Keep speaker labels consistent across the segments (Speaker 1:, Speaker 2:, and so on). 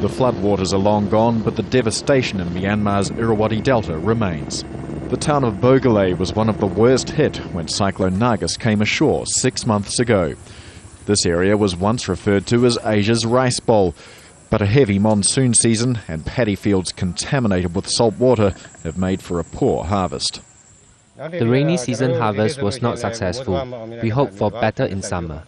Speaker 1: The floodwaters are long gone, but the devastation in Myanmar's Irrawaddy Delta remains. The town of Bogale was one of the worst hit when Cyclone Nargis came ashore 6 months ago. This area was once referred to as Asia's Rice Bowl, but a heavy monsoon season and paddy fields contaminated with salt water have made for a poor harvest.
Speaker 2: The rainy season harvest was not successful. We hope for better in summer.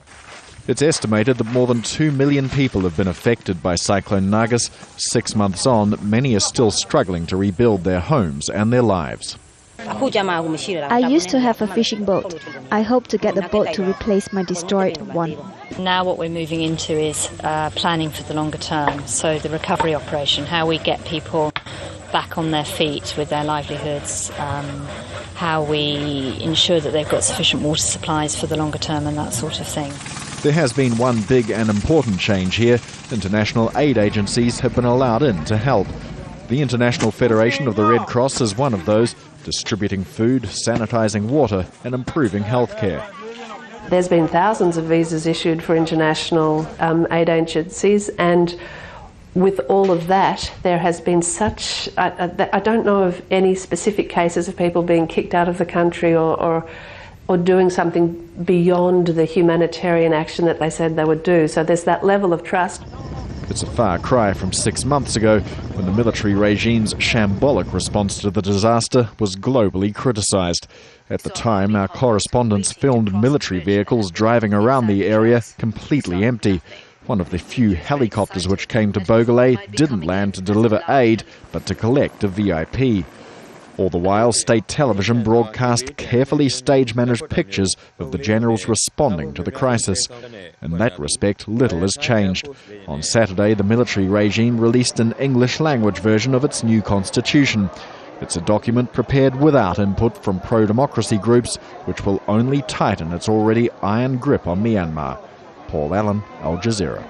Speaker 1: It's estimated that more than 2 million people have been affected by Cyclone Nargis. 6 months on, many are still struggling to rebuild their homes and their lives.
Speaker 3: I used to have a fishing boat. I hope to get a boat to replace my destroyed one.
Speaker 4: Now what we're moving into is planning for the longer term, so the recovery operation, how we get people back on their feet with their livelihoods, how we ensure that they've got sufficient water supplies for the longer term and that sort of thing.
Speaker 1: There has been one big and important change here. International aid agencies have been allowed in to help. The International Federation of the Red Cross is one of those, distributing food, sanitising water and improving healthcare.
Speaker 5: There's been thousands of visas issued for international aid agencies, and with all of that there has been such... I don't know of any specific cases of people being kicked out of the country or doing something beyond the humanitarian action that they said they would do. So there's that level of trust.
Speaker 1: It's a far cry from 6 months ago, when the military regime's shambolic response to the disaster was globally criticised. At the time, our correspondents filmed military vehicles driving around the area completely empty. One of the few helicopters which came to Bogale didn't land to deliver aid, but to collect a VIP. All the while, state television broadcast carefully stage-managed pictures of the generals responding to the crisis. In that respect, little has changed. On Saturday, the military regime released an English-language version of its new constitution. It's a document prepared without input from pro-democracy groups, which will only tighten its already iron grip on Myanmar. Paul Allen, Al Jazeera.